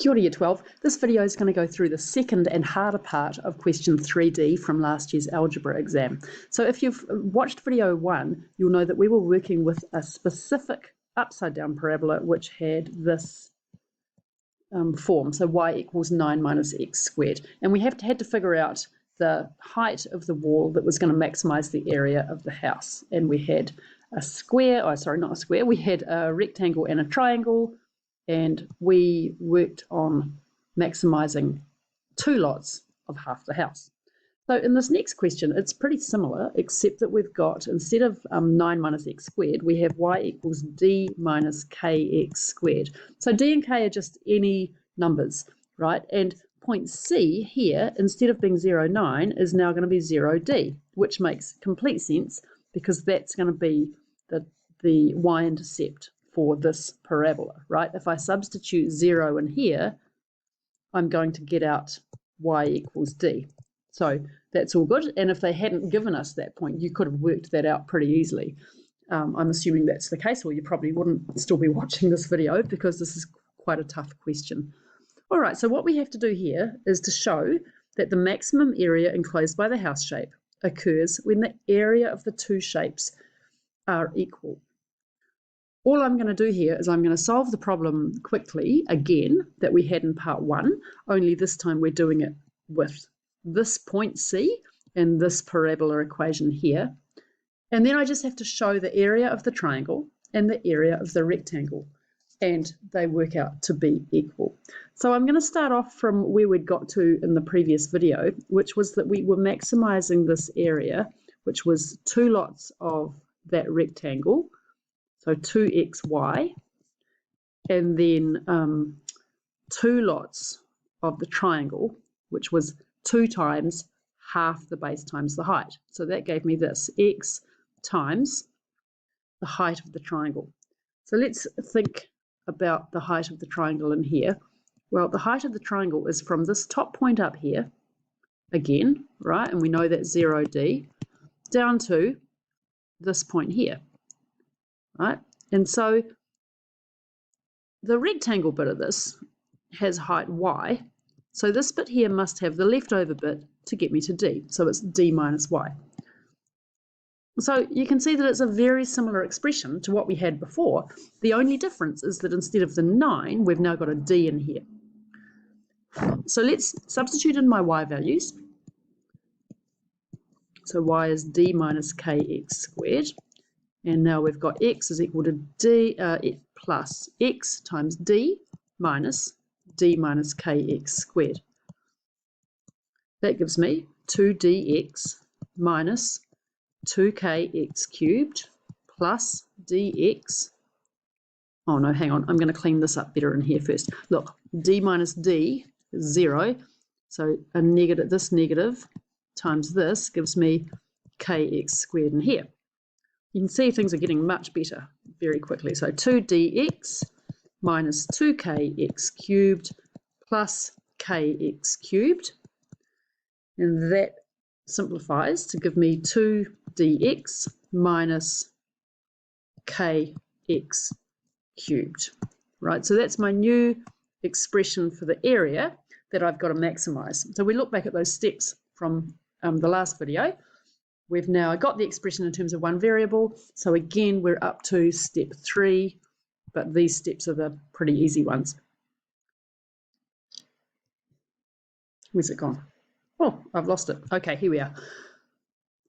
Kia ora, Year 12. This video is going to go through the second and harder part of question 3D from last year's algebra exam. So if you've watched video 1, you'll know that we were working with a specific upside down parabola which had this form, so y equals 9 minus x squared. And we had to figure out the height of the wall that was going to maximize the area of the house. And we had a square, we had a rectangle and a triangle, and we worked on maximizing 2 lots of half the house. So in this next question, it's pretty similar, except that we've got, instead of 9 minus x squared, we have y equals d minus kx squared. So d and k are just any numbers, right? And point C here, instead of being 0, 9, is now going to be 0d, which makes complete sense because that's going to be the y-intercept for this parabola, right? If I substitute 0 in here, I'm going to get out y equals d. So that's all good. And if they hadn't given us that point, you could have worked that out pretty easily. I'm assuming that's the case, or you probably wouldn't still be watching this video because this is quite a tough question. All right, so what we have to do here is to show that the maximum area enclosed by the house shape occurs when the area of the two shapes are equal. All I'm going to do here is I'm going to solve the problem quickly again that we had in part 1, only this time we're doing it with this point C and this parabola equation here. And then I just have to show the area of the triangle and the area of the rectangle, and they work out to be equal. So I'm going to start off from where we'd got to in the previous video, which was that we were maximizing this area, which was 2 lots of that rectangle, so 2xy, and then 2 lots of the triangle, which was 2 times half the base times the height. So that gave me this, x times the height of the triangle. So let's think about the height of the triangle in here. Well, the height of the triangle is from this top point up here, again, right, and we know that's 0d, down to this point here, right? And so the rectangle bit of this has height y, so this bit here must have the leftover bit to get me to d, so it's d minus y. So you can see that it's a very similar expression to what we had before. The only difference is that instead of the 9, we've now got a d in here. So let's substitute in my y values. So y is d minus kx squared. And now we've got x is equal to d plus x times d minus kx squared. That gives me 2dx minus 2kx cubed plus dx. Oh no, hang on, I'm going to clean this up better in here first. Look, d minus d is 0, so a negative, this negative times this gives me kx squared in here. You can see things are getting much better very quickly. So 2dx minus 2kx cubed plus kx cubed, and that simplifies to give me 2dx minus kx cubed, right? So that's my new expression for the area that I've got to maximize. So we look back at those steps from the last video. We've now got the expression in terms of one variable. So again, we're up to step 3, but these steps are the pretty easy ones. Where's it gone? Oh, I've lost it. Okay, here we are.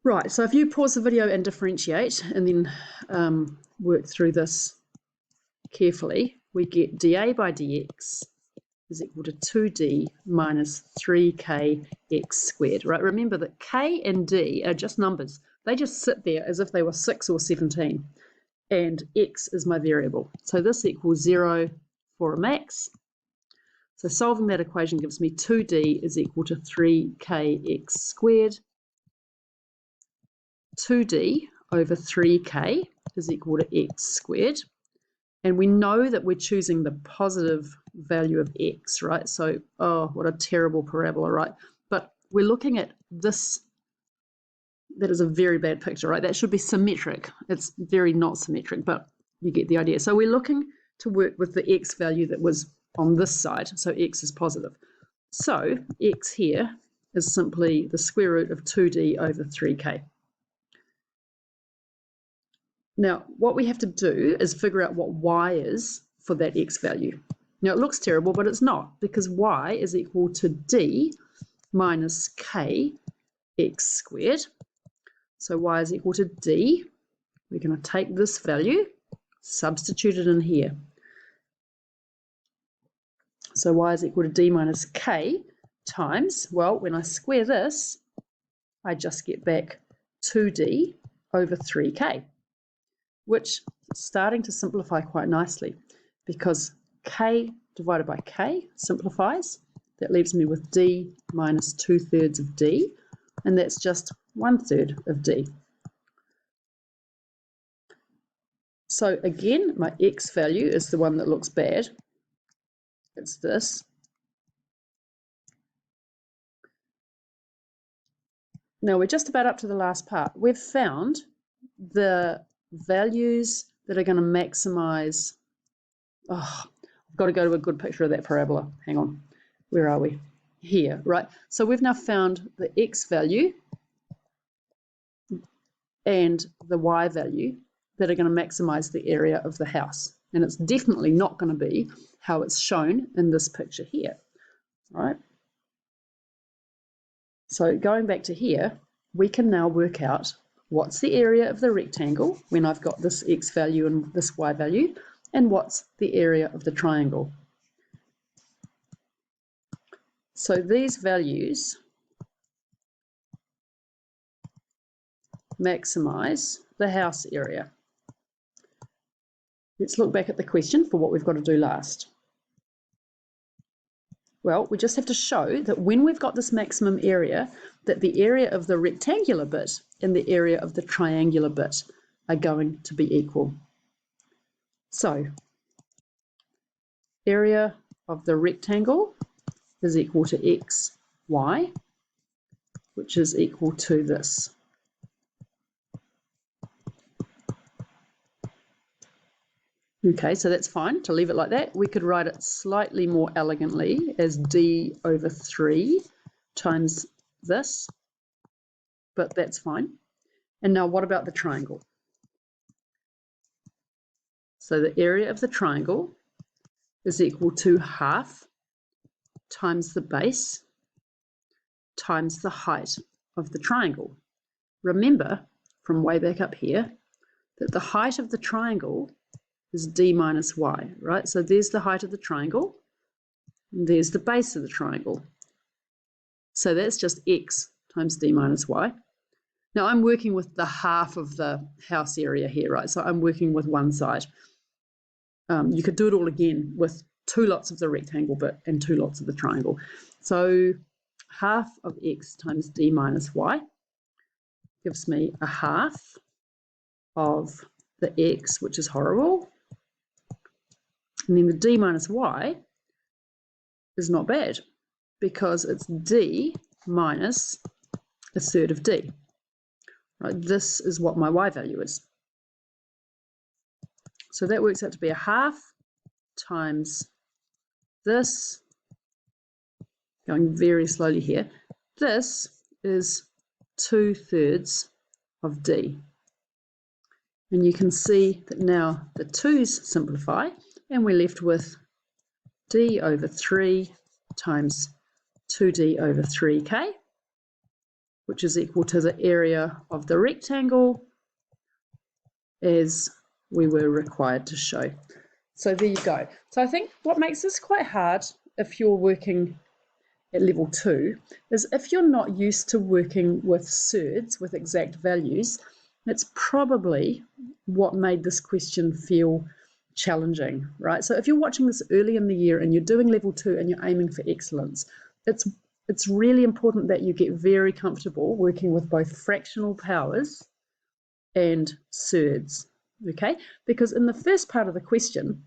Right, so if you pause the video and differentiate and then work through this carefully, we get dA by dx is equal to 2d minus 3kx squared, right? Remember that k and d are just numbers. They just sit there as if they were 6 or 17, and x is my variable. So this equals 0 for a max. So solving that equation gives me 2d is equal to 3kx squared. 2d over 3k is equal to x squared. And we know that we're choosing the positive value of x, right? So, oh, what a terrible parabola, right? But we're looking at this. That is a very bad picture, right? That should be symmetric. It's very not symmetric, but you get the idea. So we're looking to work with the x value that was on this side, so x is positive. So x here is simply the square root of 2d over 3k. Now, what we have to do is figure out what y is for that x value. Now, it looks terrible, but it's not, because y is equal to d minus k x squared. So y is equal to d. We're going to take this value, substitute it in here. So y is equal to d minus k times, well, when I square this, I just get back 2d over 3k, which is starting to simplify quite nicely, because k divided by k simplifies. That leaves me with d minus 2/3 of d, and that's just 1/3 of d. So again, my x value is the one that looks bad. It's this. Now we're just about up to the last part. We've found the values that are going to maximize. Oh, I've got to go to a good picture of that parabola. Hang on. Where are we? Here, right? So we've now found the x value and the y value that are going to maximize the area of the house. And it's definitely not going to be how it's shown in this picture here, right? So going back to here, we can now work out what's the area of the rectangle when I've got this x value and this y value, and what's the area of the triangle. So these values maximize the house area. Let's look back at the question for what we've got to do last. Well, we just have to show that when we've got this maximum area, that the area of the rectangular bit and the area of the triangular bit are going to be equal. So, area of the rectangle is equal to x, y, which is equal to this. Okay, so that's fine to leave it like that. We could write it slightly more elegantly as d over 3 times this, but that's fine. And now what about the triangle? So the area of the triangle is equal to half times the base times the height of the triangle. Remember from way back up here that the height of the triangle is d minus y, right? So there's the height of the triangle, and there's the base of the triangle. So that's just x times d minus y. Now I'm working with the half of the house area here, right? So I'm working with one side. You could do it all again with 2 lots of the rectangle bit and 2 lots of the triangle. So half of x times d minus y gives me a half of the x, which is horrible. And then the d minus y is not bad because it's d minus 1/3 of d. Right, this is what my y value is. So that works out to be a half times this, going very slowly here. This is 2/3 of d. And you can see that now the 2's simplify, and we're left with d over 3 times 2d over 3k, which is equal to the area of the rectangle as we were required to show. So there you go. So I think what makes this quite hard if you're working at level 2 is if you're not used to working with surds, with exact values, that's probably what made this question feel challenging, right? So if you're watching this early in the year and you're doing level 2 and you're aiming for excellence, it's really important that you get very comfortable working with both fractional powers and surds, okay? Because in the first part of the question,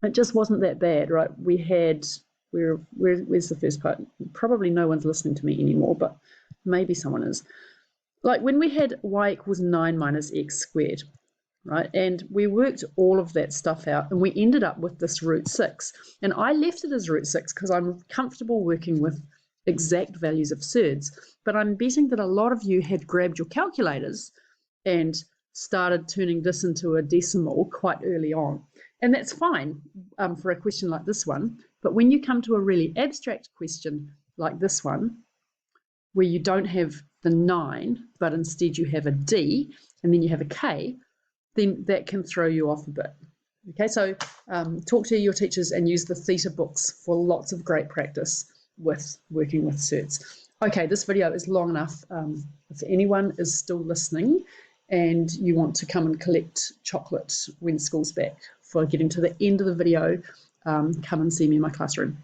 it just wasn't that bad, right? We had, where's the first part? Probably no one's listening to me anymore, but maybe someone is. Like when we had y equals 9 minus x squared, right? And we worked all of that stuff out and we ended up with this root 6. And I left it as root 6 because I'm comfortable working with exact values of surds. But I'm betting that a lot of you had grabbed your calculators and started turning this into a decimal quite early on. And that's fine for a question like this one. But when you come to a really abstract question like this one, where you don't have the 9, but instead you have a D and then you have a K, then that can throw you off a bit. Okay, so talk to your teachers and use the theta books for lots of great practice with working with surds. Okay, this video is long enough. If anyone is still listening and you want to come and collect chocolate when school's back for getting to the end of the video, come and see me in my classroom.